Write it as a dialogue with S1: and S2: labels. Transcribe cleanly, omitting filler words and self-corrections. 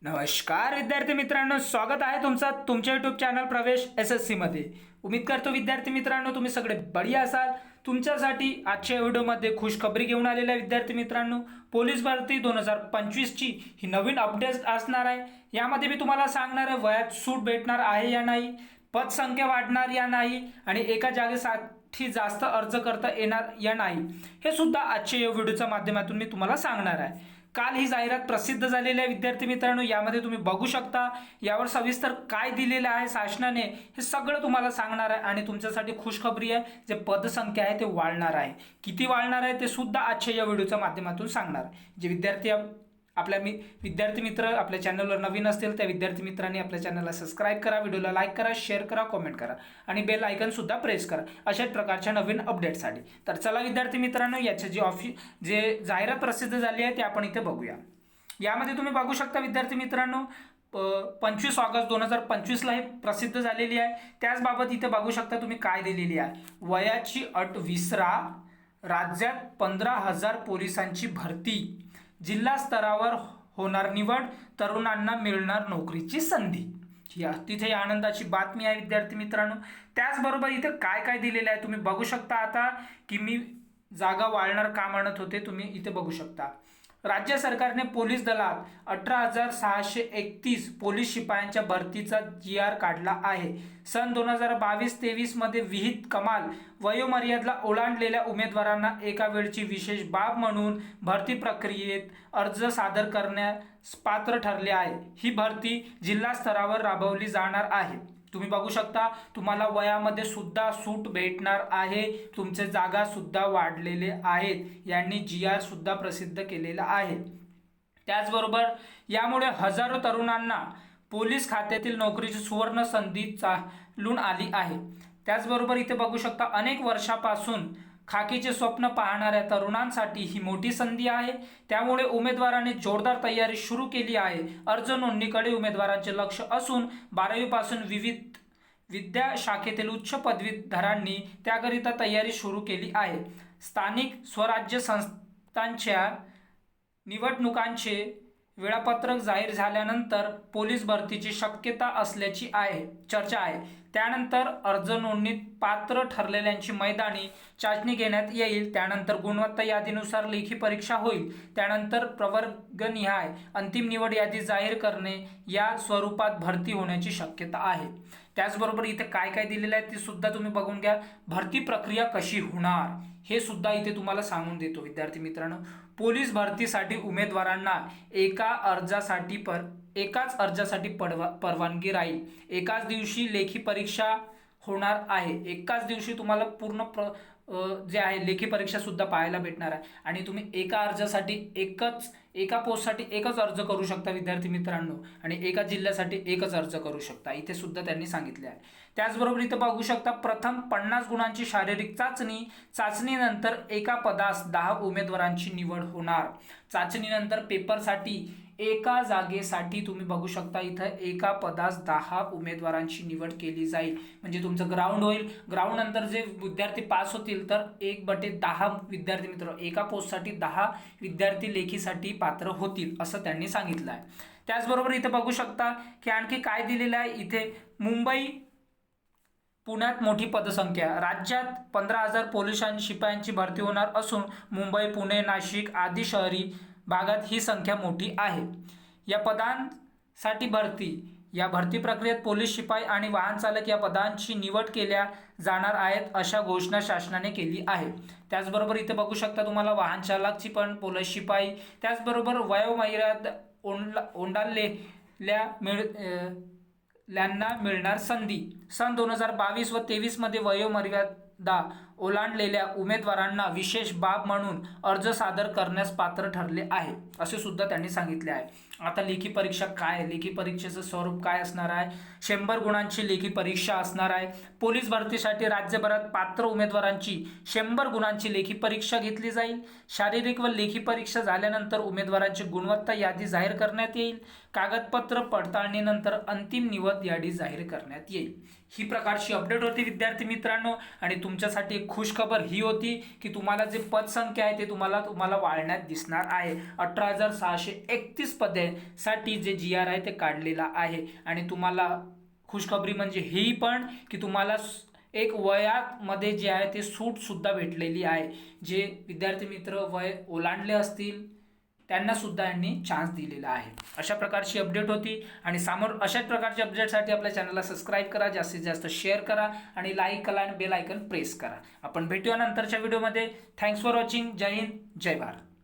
S1: नमस्कार विद्यार्थी मित्रांनो, स्वागत आहे तुमचं तुमच्या यूट्यूब चॅनल प्रवेश SSC मध्ये। उम्मीद करतो विद्यार्थी मित्रांनो तुम्ही सगळे बढिया असाल। तुमच्यासाठी आजच्या व्हिडिओमध्ये खुशखबरी घेऊन आलेल्या विद्यार्थी मित्रांनो, पोलीस भरती 2025 ची ही नवीन अपडेट असणार आहे। यामध्ये मी तुम्हाला सांगणार आहे वयात सूट भेटणार आहे या नाही, पदसंख्या वाढणार या नाही आणि एका जागेसाठी जास्त अर्ज करता येणार या नाही, हे सुद्धा आजच्या या व्हिडिओच्या माध्यमातून मी तुम्हाला सांगणार आहे। काल ही जाहिरात प्रसिद्ध झालेली आहे विद्यार्थी मित्रांनो, यामध्ये तुम्ही बघू शकता यावर सविस्तर काय दिलेले आहे शासनाने, हे सगळं तुम्हाला सांगणार आहे। आणि तुमच्यासाठी खुशखबरी आहे, जे पदसंख्या आहे ते वाढणार आहे, किती वाढणार आहे ते सुद्धा आजच्या या व्हिडिओच्या माध्यमातून सांगणार आहे। जे विद्यार्थी मित्र आपल्या चॅनलवर नवीन असतील त्या विद्यार्थी मित्रांनी आपल्या चॅनलला सबस्क्राइब करा, व्हिडिओला लाईक करा, शेअर करा, कमेंट करा आणि बेल आयकॉन सुद्धा प्रेस करा अशाच प्रकारच्या नवीन अपडेटसाठी। तर चला विद्यार्थी मित्रांनो, याचे जे जाहिरात प्रसिद्ध झाली आहे ते आपण इथे बघूया। यामध्ये तुम्ही बघू शकता विद्यार्थी मित्रांनो, 25 ऑगस्ट 2025 ला ही प्रसिद्ध झालेली आहे। त्याचबाबत इथे बघू शकता तुम्ही काय दिलेली आहे, वयाची अट विसरा, राज्यात 15,000 पोलिसांची भरती, जिल्हा स्तरावर होणार निवड, तरुणांना मिळणार नोकरीची संधी। तिथे आनंदाची बातमी आहे विद्यार्थी मित्रांनो। त्याचबरोबर इथे काय काय दिलेलं आहे तुम्ही बघू शकता। आता की मी जागा वाढणार का म्हणत होते, तुम्ही इथे बघू शकता। राज्य सरकारने पोलीस दलात 18,631 पोलीस शिपायांच्या भरतीचा GR काढला आहे। सन 2022-23 मध्ये विहित कमाल वयोमर्यादेला ओलांडलेल्या उमेदवारांना एका वेळची विशेष बाब म्हणून भरती प्रक्रियेत अर्ज सादर करण्यास पात्र ठरले आहे। ही भरती जिल्हा स्तरावर राबवली जाणार आहे। तुम्ही बघू शकता, तुम्हाला वयामध्ये सुद्धा सूट भेटणार आहे, तुमचे जागा सुद्धा वाढलेले आहेत, यांनी GR सुद्धा प्रसिद्ध केलेला आहे। त्याचबरोबर यामुळे हजारो तरुणांना पोलीस खात्यातील नोकरीची सुवर्ण संधी चालून आली आहे। त्याचबरोबर इथे बघू शकता, अनेक वर्षापासून खाकीचे स्वप्न पाहणाऱ्या तरुणांसाठी ही मोठी संधी आहे। त्यामुळे उमेदवारांनी जोरदार तयारी सुरू केली आहे। अर्ज नोंदणीकडे उमेदवारांचे लक्ष असून 12वी पासून विविध विद्या शाखेतील उच्च पदवीधरांनी त्याकरिता तयारी सुरू केली आहे। स्थानिक स्वराज्य संस्थांच्या निवडणुकांचे वेळापत्रक जाहीर झाल्यानंतर पोलीस भरतीची शक्यता असल्याची चर्चा आहे। त्यानंतर अर्ज नोंदणीत पात्र ठरलेल्यांची मैदानी चाचणी घेण्यात येईल। त्यानंतर गुणवत्ता यादीनुसार लेखी परीक्षा होईल। त्यानंतर प्रवर्गनिहाय अंतिम निवड यादी जाहीर करणे या स्वरूपात भरती होण्याची शक्यता आहे। त्याचबरोबर इथे काय काय दिलेलं आहे ते सुद्धा तुम्ही बघून घ्या। भरती प्रक्रिया कशी होणार हे सुद्धा इथे तुम्हाला सांगून देतो विद्यार्थी मित्रांनो। पोलीस भरतीसाठी उमेदवारांना एकाच अर्जासाठी परवानगी राहील। एकाच दिवशी लेखी परीक्षा होणार आहे। एकाच दिवशी तुम्हाला पूर्ण जे आहे लेखी परीक्षा सुद्धा पाहायला भेटणार आहे। आणि तुम्ही एका अर्जासाठी एका पोस्टसाठी एकच अर्ज करू शकता विद्यार्थी मित्रांनो, आणि एका जिल्ह्यासाठी एकच अर्ज करू शकता, इथे सुद्धा त्यांनी सांगितले आहे। त्याचबरोबर इथे बघू शकता, प्रथम 50 गुणांची शारीरिक चाचणीनंतर एका पदास 10 उमेदवारांची निवड होणार। चाचणीनंतर पेपरसाठी एका जागेसाठी तुम्ही बघू शकता, इथं एका पदास 10 उमेदवारांची निवड केली जाईल। म्हणजे तुमचं ग्राउंड होईल, ग्राउंड नंतर जे विद्यार्थी पास होतील तर 1/10 विद्यार्थी मित्र एका पोस्टसाठी 10 विद्यार्थी लेखीसाठी पात्र होतील, असं त्यांनी सांगितलं आहे। त्याचबरोबर इथे बघू शकता की आणखी काय दिलेलं आहे, इथे मुंबई पुण्यात मोठी पदसंख्या, राज्यात 15,000 पोलीस शिपायांची भरती होणार असून मुंबई, पुणे, नाशिक आदी शहरी भागात ही संख्या मोठी आहे। या पदांसाठी या भरती प्रक्रियेत पोलीस शिपाई आणि वाहन चालक या पदांची निवड केल्या जाणार आहेत, अशा घोषणा शासनाने केली आहे। त्याचबरोबर इथे बघू शकता तुम्हाला वाहन चालकची पण, पोलीस शिपाई, त्याचबरोबर वयोमर्यादा ओलांडलेल्यांना मिळणार संधी। सन 2022 व 23 मध्ये वयोमर्यादा ओलांडलेल्या उमेदवारांना विशेष बाब म्हणून अर्ज सादर करण्यास पात्र ठरले आहे, असे सुद्धा त्यांनी सांगितले आहे। आता लेखी परीक्षा काय, लेखी परीक्षेचं स्वरूप काय असणार आहे, 100 गुणांची लेखी परीक्षा असणार आहे। पोलीस भरतीसाठी राज्यभरात पात्र उमेदवारांची 100 गुणांची लेखी परीक्षा घेतली जाईल। शारीरिक व लेखी परीक्षा झाल्यानंतर उमेदवारांची गुणवत्ता यादी जाहीर करण्यात येईल। कागदपत्र पडताळणीनंतर अंतिम निवड यादी जाहीर करण्यात येईल। ही प्रकारची अपडेट होती विद्यार्थी मित्रांनो। आणि तुमच्यासाठी खुश खबर ही होती की तुम्हाला जे पदसंख्या आहे ते तुम्हाला वाढण्यात दिसणार आहे। 12,631 पदेसाठी जे GR आहे ते काढलेला आहे. आणि तुम्हाला खुशखबरी म्हणजे ही पण की तुम्हाला एक वयामध्ये जे आहे ते सूट सुद्धा भेटलेली आहे. जे विद्यार्थी मित्र वय ओलांडले असतील त्यांना सुद्धा यांनी चान्स दिलेला आहे. अशा प्रकारची अपडेट होती आणि समोर अशाच प्रकारच्या अपडेटसाठी आपल्या चॅनलला सबस्क्राईब करा, जास्तीत जास्त शेअर करा आणि लाईक करा आणि बेल आयकन प्रेस करा. आपण भेटूया नंतरच्या व्हिडिओमध्ये. Thanks for watching. जय हिंद, जय भारत.